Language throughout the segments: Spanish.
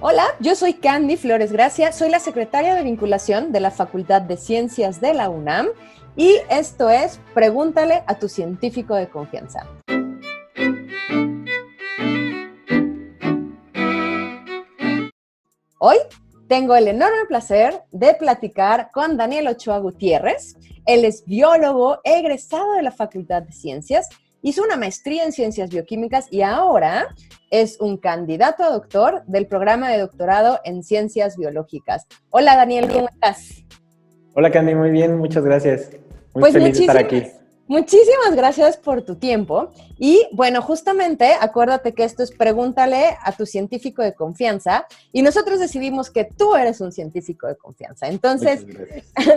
Hola, yo soy Candy Flores Gracia, soy la secretaria de vinculación de la Facultad de Ciencias de la UNAM y esto es Pregúntale a tu científico de confianza. Hoy tengo el enorme placer de platicar con Daniel Ochoa Gutiérrez. Él es biólogo egresado de la Facultad de Ciencias, hizo una maestría en Ciencias Bioquímicas y ahora es un candidato a doctor del programa de doctorado en Ciencias Biológicas. Hola Daniel, ¿cómo estás? Hola Candy, muy bien, muchas gracias. Muy feliz de estar aquí. Muchísimas gracias por tu tiempo. Y bueno, justamente acuérdate que esto es Pregúntale a tu científico de confianza y nosotros decidimos que tú eres un científico de confianza. Entonces,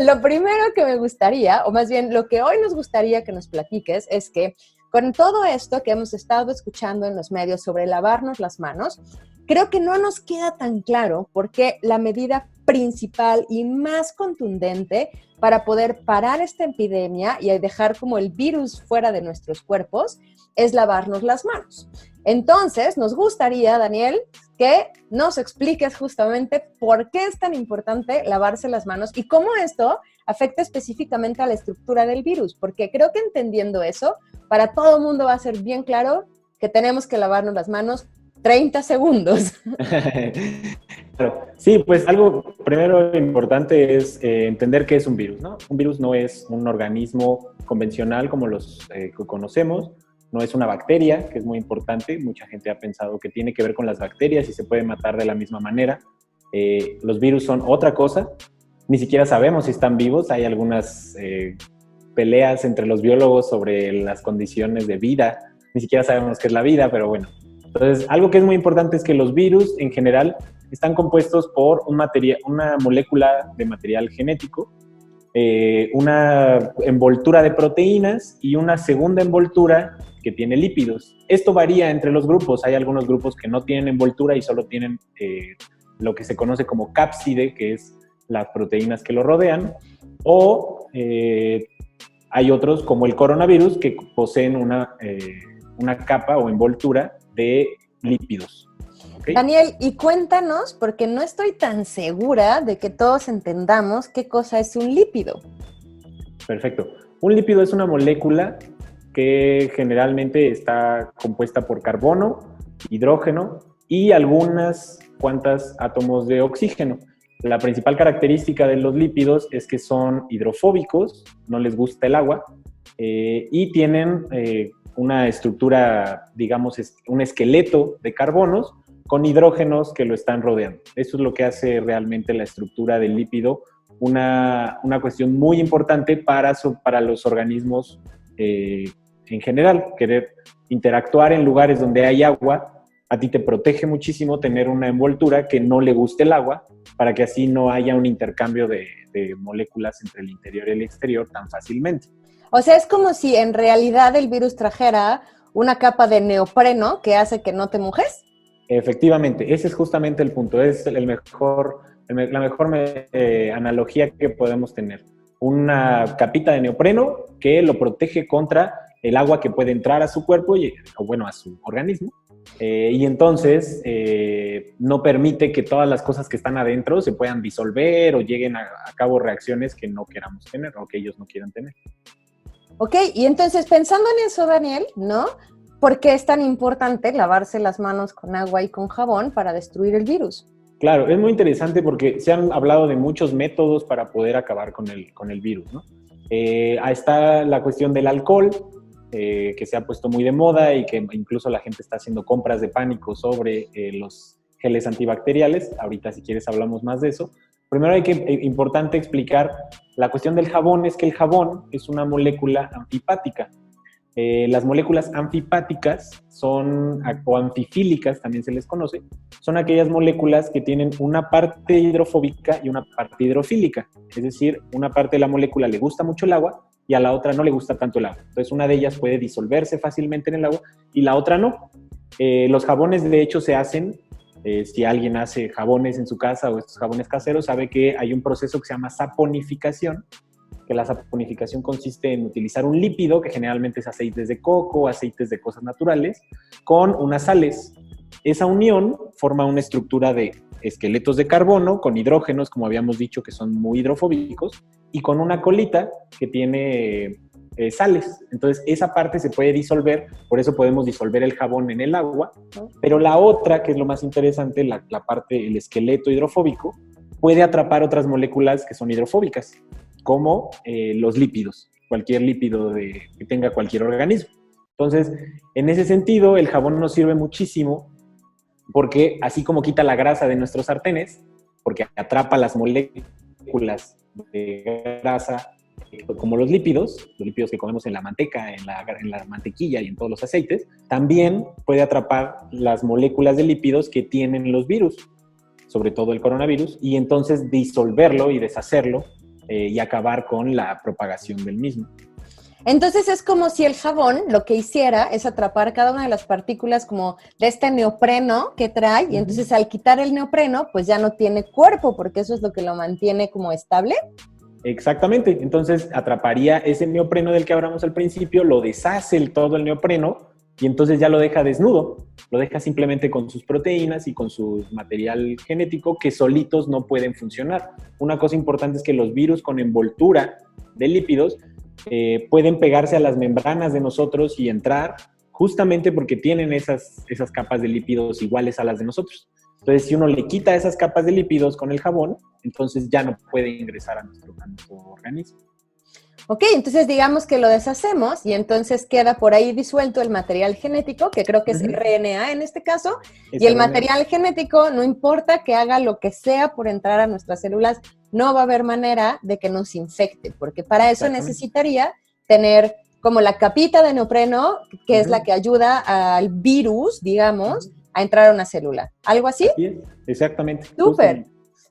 lo primero que me gustaría, o más bien lo que hoy nos gustaría que nos platiques es que con todo esto que hemos estado escuchando en los medios sobre lavarnos las manos, creo que no nos queda tan claro por qué la medida principal y más contundente para poder parar esta epidemia y dejar como el virus fuera de nuestros cuerpos es lavarnos las manos. Entonces, nos gustaría, Daniel, que nos expliques justamente por qué es tan importante lavarse las manos y cómo esto afecta específicamente a la estructura del virus, porque creo que entendiendo eso, para todo el mundo va a ser bien claro que tenemos que lavarnos las manos 30 segundos. Claro. Sí, pues algo primero importante es entender qué es un virus, ¿no? Un virus no es un organismo convencional como los que conocemos, no es una bacteria, que es muy importante. Mucha gente ha pensado que tiene que ver con las bacterias y se puede matar de la misma manera. Los virus son otra cosa, ni siquiera sabemos si están vivos. Hay algunas peleas entre los biólogos sobre las condiciones de vida, ni siquiera sabemos qué es la vida, pero bueno. Entonces, algo que es muy importante es que los virus en general están compuestos por una molécula de material genético, una envoltura de proteínas y una segunda envoltura que tiene lípidos. Esto varía entre los grupos. Hay algunos grupos que no tienen envoltura y solo tienen lo que se conoce como cápside, que es las proteínas que lo rodean, o hay otros como el coronavirus que poseen una capa o envoltura de lípidos. ¿Okay? Daniel, y cuéntanos, porque no estoy tan segura de que todos entendamos qué cosa es un lípido. Perfecto. Un lípido es una molécula que generalmente está compuesta por carbono, hidrógeno y algunas cuantas átomos de oxígeno. La principal característica de los lípidos es que son hidrofóbicos, no les gusta el agua, y tienen una estructura, digamos, un esqueleto de carbonos con hidrógenos que lo están rodeando. Eso es lo que hace realmente la estructura del lípido una cuestión muy importante para los organismos en general. Querer interactuar en lugares donde hay agua, a ti te protege muchísimo tener una envoltura que no le guste el agua, para que así no haya un intercambio de moléculas entre el interior y el exterior tan fácilmente. O sea, es como si en realidad el virus trajera una capa de neopreno que hace que no te mojes. Efectivamente, ese es justamente el punto. Es la mejor analogía que podemos tener. Una capita de neopreno que lo protege contra el agua que puede entrar a su cuerpo o a su organismo. Y entonces no permite que todas las cosas que están adentro se puedan disolver o lleguen a cabo reacciones que no queramos tener o que ellos no quieran tener. Ok, y entonces pensando en eso, Daniel, ¿no? ¿Por qué es tan importante lavarse las manos con agua y con jabón para destruir el virus? Claro, es muy interesante porque se han hablado de muchos métodos para poder acabar con el virus, ¿no? Ahí está la cuestión del alcohol, que se ha puesto muy de moda y que incluso la gente está haciendo compras de pánico sobre los geles antibacteriales. Ahorita, si quieres, hablamos más de eso. Primero importante explicar la cuestión del jabón, es que el jabón es una molécula anfipática. Las moléculas anfipáticas o anfifílicas, también se les conoce, son aquellas moléculas que tienen una parte hidrofóbica y una parte hidrofílica. Es decir, una parte de la molécula le gusta mucho el agua y a la otra no le gusta tanto el agua. Entonces, una de ellas puede disolverse fácilmente en el agua y la otra no. Los jabones, de hecho, se hacen. Si alguien hace jabones en su casa o estos jabones caseros, sabe que hay un proceso que se llama saponificación, que la saponificación consiste en utilizar un lípido, que generalmente es aceites de coco, aceites de cosas naturales, con unas sales. Esa unión forma una estructura de esqueletos de carbono con hidrógenos, como habíamos dicho, que son muy hidrofóbicos, y con una colita que tiene sales. Entonces, esa parte se puede disolver, por eso podemos disolver el jabón en el agua, pero la otra, que es lo más interesante, la parte, el esqueleto hidrofóbico, puede atrapar otras moléculas que son hidrofóbicas, como los lípidos, cualquier lípido que tenga cualquier organismo. Entonces, en ese sentido, el jabón nos sirve muchísimo porque así como quita la grasa de nuestros sartenes, porque atrapa las moléculas de grasa como los lípidos que comemos en la manteca, en la mantequilla y en todos los aceites, también puede atrapar las moléculas de lípidos que tienen los virus, sobre todo el coronavirus, y entonces disolverlo y deshacerlo y acabar con la propagación del mismo. Entonces es como si el jabón lo que hiciera es atrapar cada una de las partículas como de este neopreno que trae, y entonces al quitar el neopreno, pues ya no tiene cuerpo, porque eso es lo que lo mantiene como estable. Exactamente, entonces atraparía ese neopreno del que hablamos al principio, lo deshace todo el neopreno y entonces ya lo deja desnudo, lo deja simplemente con sus proteínas y con su material genético que solitos no pueden funcionar. Una cosa importante es que los virus con envoltura de lípidos pueden pegarse a las membranas de nosotros y entrar justamente porque tienen esas capas de lípidos iguales a las de nosotros. Entonces, si uno le quita esas capas de lípidos con el jabón, entonces ya no puede ingresar a nuestro organismo. Ok, entonces digamos que lo deshacemos y entonces queda por ahí disuelto el material genético, que creo que es RNA en este caso, y el material genético, no importa que haga lo que sea por entrar a nuestras células, no va a haber manera de que nos infecte, porque para eso necesitaría tener como la capita de neopreno, que es la que ayuda al virus, digamos, a entrar a una célula. ¿Algo así? Así es, exactamente. Súper.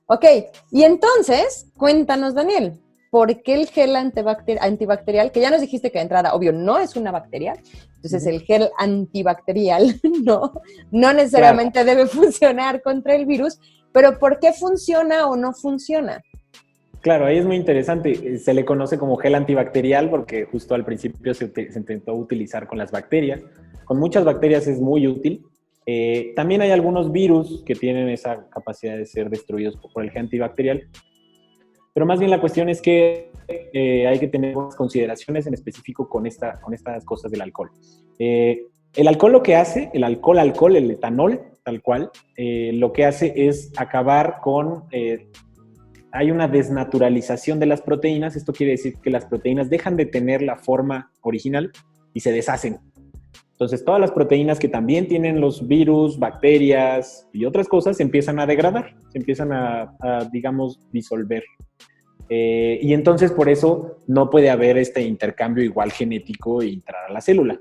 Ok, y entonces, cuéntanos, Daniel, ¿por qué el gel antibacterial, que ya nos dijiste que de entrada, obvio, no es una bacteria, entonces el gel antibacterial no necesariamente debe funcionar contra el virus, pero ¿por qué funciona o no funciona? Claro, ahí es muy interesante. Se le conoce como gel antibacterial porque justo al principio se intentó utilizar con las bacterias. Con muchas bacterias es muy útil. También hay algunos virus que tienen esa capacidad de ser destruidos por el gel antibacterial. Pero más bien la cuestión es que hay que tener consideraciones en específico con estas cosas del alcohol. El alcohol lo que hace, el etanol, tal cual, lo que hace es acabar con... hay una desnaturalización de las proteínas. Esto quiere decir que las proteínas dejan de tener la forma original y se deshacen. Entonces, todas las proteínas que también tienen los virus, bacterias y otras cosas se empiezan a degradar, se empiezan a digamos, disolver. Y entonces, por eso, no puede haber este intercambio igual genético e entrar a la célula.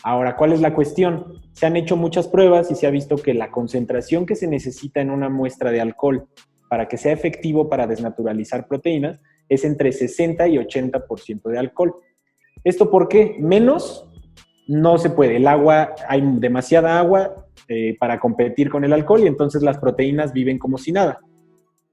Ahora, ¿cuál es la cuestión? Se han hecho muchas pruebas y se ha visto que la concentración que se necesita en una muestra de alcohol para que sea efectivo para desnaturalizar proteínas es entre 60 y 80% de alcohol. ¿Esto por qué? Menos no se puede. El agua, hay demasiada agua para competir con el alcohol y entonces las proteínas viven como si nada.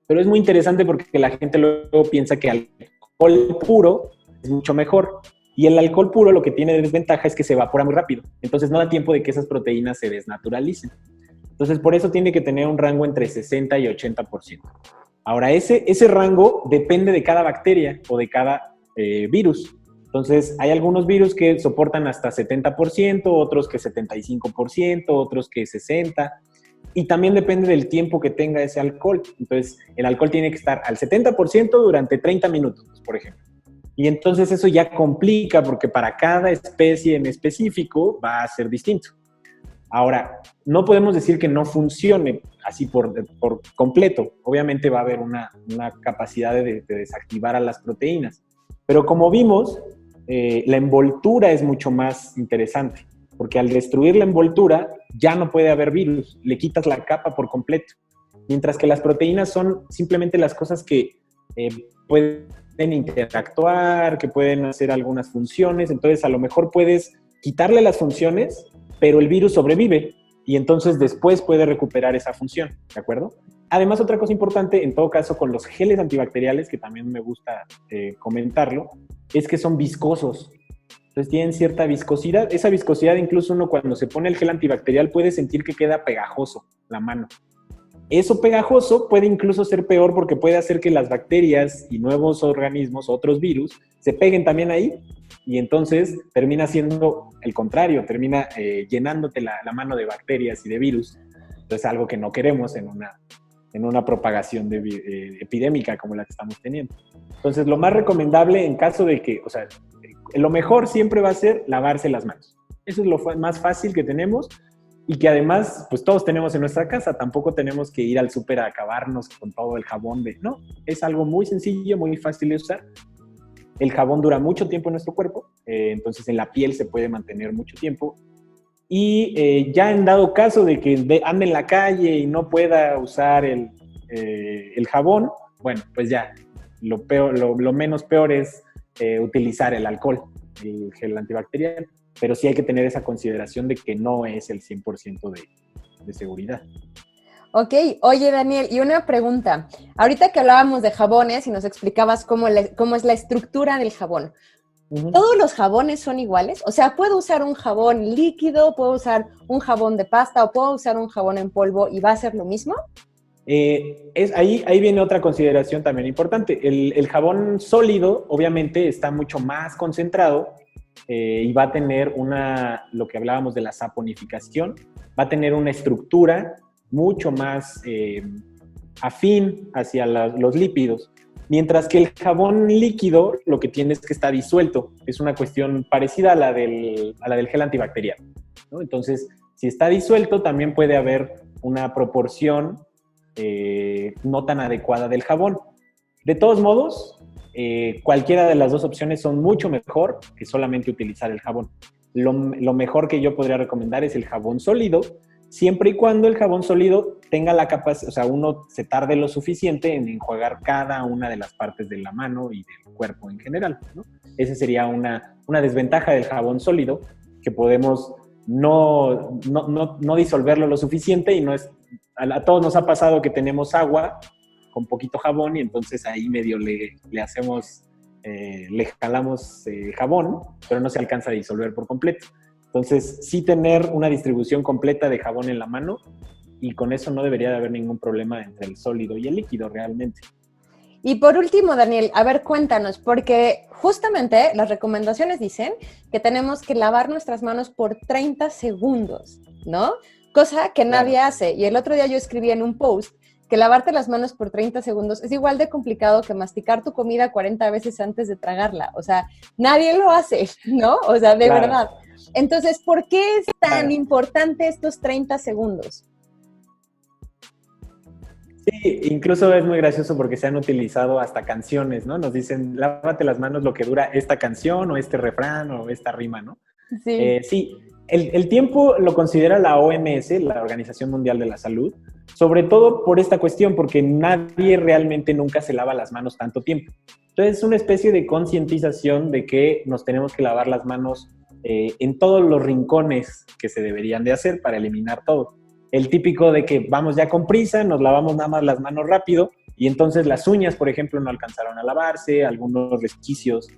Pero es muy interesante porque la gente luego piensa que alcohol puro es mucho mejor. Y el alcohol puro lo que tiene de desventaja es que se evapora muy rápido. Entonces no da tiempo de que esas proteínas se desnaturalicen. Entonces por eso tiene que tener un rango entre 60 y 80%. Ahora ese rango depende de cada bacteria o de cada virus. Entonces hay algunos virus que soportan hasta 70%, otros que 75%, otros que 60%. Y también depende del tiempo que tenga ese alcohol. Entonces, el alcohol tiene que estar al 70% durante 30 minutos, por ejemplo. Y entonces eso ya complica porque para cada especie en específico va a ser distinto. Ahora, no podemos decir que no funcione así por completo. Obviamente va a haber una capacidad de desactivar a las proteínas. Pero como vimos, la envoltura es mucho más interesante. Porque al destruir la envoltura ya no puede haber virus, le quitas la capa por completo. Mientras que las proteínas son simplemente las cosas que pueden interactuar, que pueden hacer algunas funciones. Entonces a lo mejor puedes quitarle las funciones, pero el virus sobrevive y entonces después puede recuperar esa función, ¿de acuerdo? Además, otra cosa importante, en todo caso, con los geles antibacteriales, que también me gusta comentarlo, es que son viscosos. Entonces tienen cierta viscosidad. Esa viscosidad, incluso uno cuando se pone el gel antibacterial puede sentir que queda pegajoso la mano. Eso pegajoso puede incluso ser peor porque puede hacer que las bacterias y nuevos organismos, otros virus, se peguen también ahí y entonces termina siendo el contrario, termina llenándote la mano de bacterias y de virus. Entonces, algo que no queremos en una propagación epidémica como la que estamos teniendo. Entonces, lo más recomendable en caso de que, o sea, lo mejor siempre va a ser lavarse las manos. Eso es lo más fácil que tenemos y que además, pues todos tenemos en nuestra casa. Tampoco tenemos que ir al súper a acabarnos con todo el jabón no. Es algo muy sencillo, muy fácil de usar. El jabón dura mucho tiempo en nuestro cuerpo, entonces en la piel se puede mantener mucho tiempo. Y ya en dado caso de que ande en la calle y no pueda usar el jabón, bueno, pues ya, lo menos peor es utilizar el alcohol, el gel antibacterial, pero sí hay que tener esa consideración de que no es el 100% de seguridad. Ok, oye Daniel, y una pregunta. Ahorita que hablábamos de jabones y nos explicabas cómo es la estructura del jabón, ¿todos los jabones son iguales? O sea, ¿puedo usar un jabón líquido, puedo usar un jabón de pasta o puedo usar un jabón en polvo y va a ser lo mismo? Ahí viene otra consideración también importante. El jabón sólido, obviamente, está mucho más concentrado y va a tener lo que hablábamos de la saponificación, va a tener una estructura mucho más afín hacia los lípidos. Mientras que el jabón líquido lo que tiene es que está disuelto. Es una cuestión parecida a la del gel antibacterial, ¿no? Entonces, si está disuelto, también puede haber una proporción no tan adecuada del jabón. De todos modos, cualquiera de las dos opciones son mucho mejor que solamente utilizar el jabón. Lo mejor que yo podría recomendar es el jabón sólido, siempre y cuando el jabón sólido tenga la capacidad, o sea, uno se tarde lo suficiente en enjuagar cada una de las partes de la mano y del cuerpo en general, ¿no? Esa sería una desventaja del jabón sólido, que podemos no disolverlo lo suficiente y no es... A todos nos ha pasado que tenemos agua con poquito jabón y entonces ahí medio le hacemos, le jalamos jabón, pero no se alcanza a disolver por completo. Entonces, sí tener una distribución completa de jabón en la mano y con eso no debería de haber ningún problema entre el sólido y el líquido realmente. Y por último, Daniel, a ver, cuéntanos, porque justamente las recomendaciones dicen que tenemos que lavar nuestras manos por 30 segundos, ¿no? Cosa que nadie hace. Y el otro día yo escribí en un post que lavarte las manos por 30 segundos es igual de complicado que masticar tu comida 40 veces antes de tragarla. O sea, nadie lo hace, ¿no? O sea, de verdad. Entonces, ¿por qué es tan importante estos 30 segundos? Sí, incluso es muy gracioso porque se han utilizado hasta canciones, ¿no? Nos dicen, lávate las manos lo que dura esta canción o este refrán o esta rima, ¿no? Sí. Sí, el tiempo lo considera la OMS, la Organización Mundial de la Salud, sobre todo por esta cuestión, porque nadie realmente nunca se lava las manos tanto tiempo. Entonces es una especie de concientización de que nos tenemos que lavar las manos en todos los rincones que se deberían de hacer para eliminar todo. El típico de que vamos ya con prisa, nos lavamos nada más las manos rápido y entonces las uñas, por ejemplo, no alcanzaron a lavarse, algunos resquicios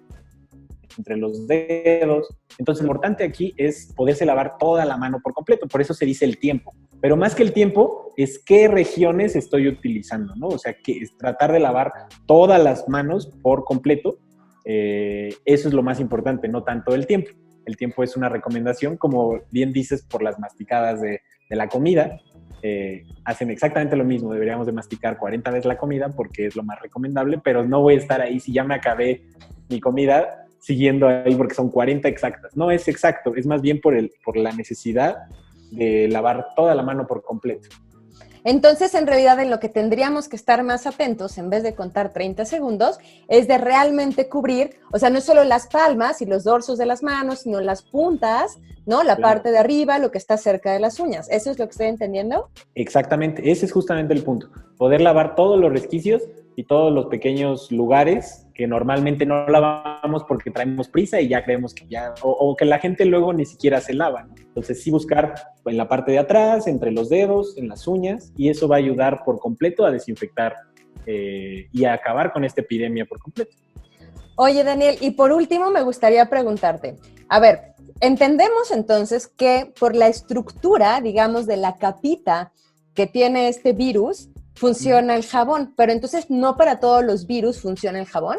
entre los dedos. Entonces, lo importante aquí es poderse lavar toda la mano por completo, por eso se dice el tiempo. Pero más que el tiempo, es qué regiones estoy utilizando, ¿no? O sea, que es tratar de lavar todas las manos por completo. Eso es lo más importante, no tanto el tiempo. El tiempo es una recomendación, como bien dices, por las masticadas de la comida. Hacen exactamente lo mismo, deberíamos de masticar 40 veces la comida porque es lo más recomendable, pero no voy a estar ahí si ya me acabé mi comida siguiendo ahí porque son 40 exactas. No es exacto, es más bien por la necesidad de lavar toda la mano por completo. Entonces, en realidad, en lo que tendríamos que estar más atentos, en vez de contar 30 segundos, es de realmente cubrir, o sea, no solo las palmas y los dorsos de las manos, sino las puntas, ¿no? La parte de arriba, lo que está cerca de las uñas. ¿Eso es lo que estoy entendiendo? Exactamente, ese es justamente el punto. Poder lavar todos los resquicios y todos los pequeños lugares que normalmente no lavamos porque traemos prisa y ya creemos que ya, o que la gente luego ni siquiera se lava, ¿no? Entonces sí buscar en la parte de atrás, entre los dedos, en las uñas, y eso va a ayudar por completo a desinfectar y a acabar con esta epidemia por completo. Oye, Daniel, y por último me gustaría preguntarte, a ver, entendemos entonces que por la estructura, digamos, de la capita que tiene este virus funciona el jabón, pero entonces no para todos los virus funciona el jabón.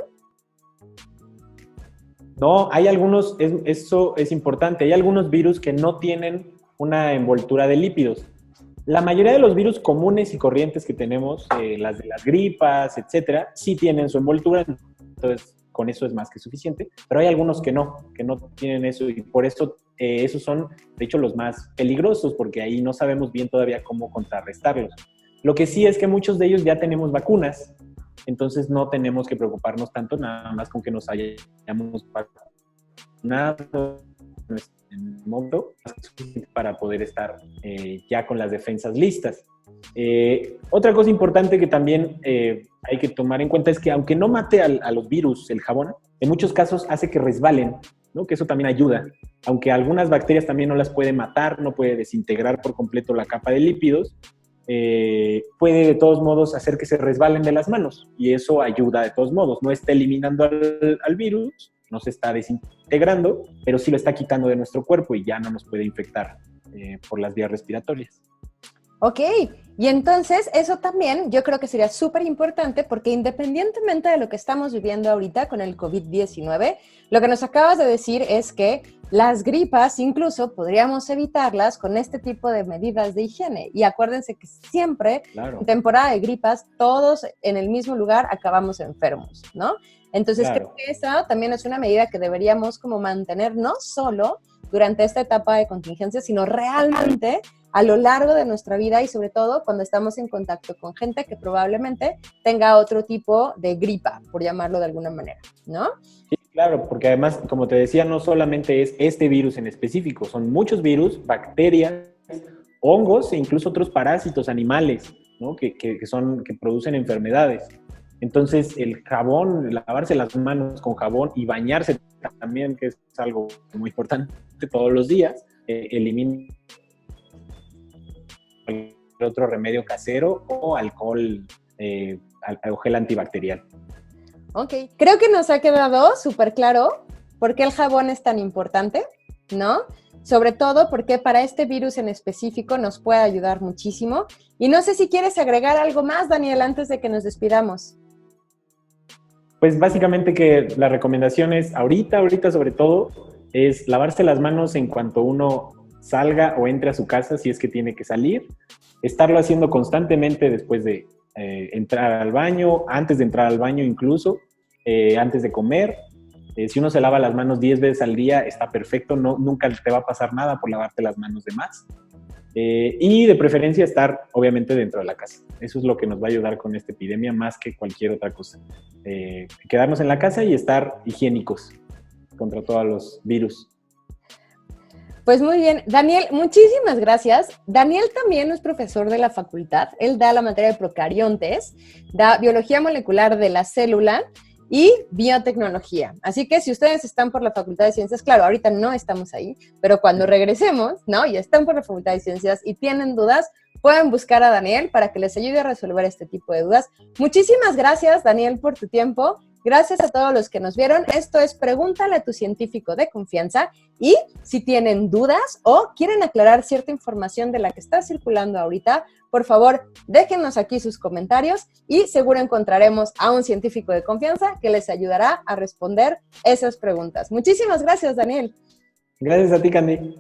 No, hay algunos, eso es importante, hay algunos virus que no tienen una envoltura de lípidos. La mayoría de los virus comunes y corrientes que tenemos, las de las gripas, etcétera, sí tienen su envoltura, entonces con eso es más que suficiente, pero hay algunos que no tienen eso y por eso esos son, de hecho, los más peligrosos, porque ahí no sabemos bien todavía cómo contrarrestarlos. Lo que sí es que muchos de ellos ya tenemos vacunas, entonces no tenemos que preocuparnos tanto, nada más con que nos hayamos vacunado en un momento para poder estar ya con las defensas listas. Otra cosa importante que también hay que tomar en cuenta es que aunque no mate a los virus el jabón, en muchos casos hace que resbalen, ¿no? Que eso también ayuda. Aunque algunas bacterias también no las puede matar, no puede desintegrar por completo la capa de lípidos, puede de todos modos hacer que se resbalen de las manos y eso ayuda de todos modos. No está eliminando al virus, no se está desintegrando, pero sí lo está quitando de nuestro cuerpo y ya no nos puede infectar por las vías respiratorias. Ok, y entonces eso también yo creo que sería súper importante porque independientemente de lo que estamos viviendo ahorita con el COVID-19, lo que nos acabas de decir es que las gripas incluso podríamos evitarlas con este tipo de medidas de higiene. Y acuérdense que siempre, claro, en temporada de gripas, todos en el mismo lugar acabamos enfermos, ¿no? Entonces claro, creo que esa también es una medida que deberíamos como mantener no solo durante esta etapa de contingencia, sino realmente a lo largo de nuestra vida y sobre todo cuando estamos en contacto con gente que probablemente tenga otro tipo de gripa, por llamarlo de alguna manera, ¿no? Sí, claro, porque además, como te decía, no solamente es este virus en específico, son muchos virus, bacterias, hongos e incluso otros parásitos animales, ¿no? que producen enfermedades. Entonces, el jabón, lavarse las manos con jabón y bañarse también, que es algo muy importante todos los días, elimina otro remedio casero o alcohol o gel antibacterial. Ok, creo que nos ha quedado súper claro por qué el jabón es tan importante, ¿no? Sobre todo porque para este virus en específico nos puede ayudar muchísimo. Y no sé si quieres agregar algo más, Daniel, antes de que nos despidamos. Pues básicamente que la recomendación es ahorita sobre todo, es lavarse las manos en cuanto uno salga o entre a su casa si es que tiene que salir, estarlo haciendo constantemente después de entrar al baño, antes de entrar al baño incluso, antes de comer. Si uno se lava las manos 10 veces al día, está perfecto, nunca te va a pasar nada por lavarte las manos de más. Y de preferencia estar obviamente dentro de la casa. Eso es lo que nos va a ayudar con esta epidemia más que cualquier otra cosa. Quedarnos en la casa y estar higiénicos contra todos los virus. Pues muy bien. Daniel, muchísimas gracias. Daniel también es profesor de la facultad. Él da la materia de procariontes, da biología molecular de la célula y biotecnología. Así que si ustedes están por la Facultad de Ciencias, claro, ahorita no estamos ahí, pero cuando regresemos, ¿no? Y están por la Facultad de Ciencias y tienen dudas, pueden buscar a Daniel para que les ayude a resolver este tipo de dudas. Muchísimas gracias, Daniel, por tu tiempo. Gracias a todos los que nos vieron. Esto es Pregúntale a tu científico de confianza. Y si tienen dudas o quieren aclarar cierta información de la que está circulando ahorita, por favor, déjennos aquí sus comentarios y seguro encontraremos a un científico de confianza que les ayudará a responder esas preguntas. Muchísimas gracias, Daniel. Gracias a ti, Candy.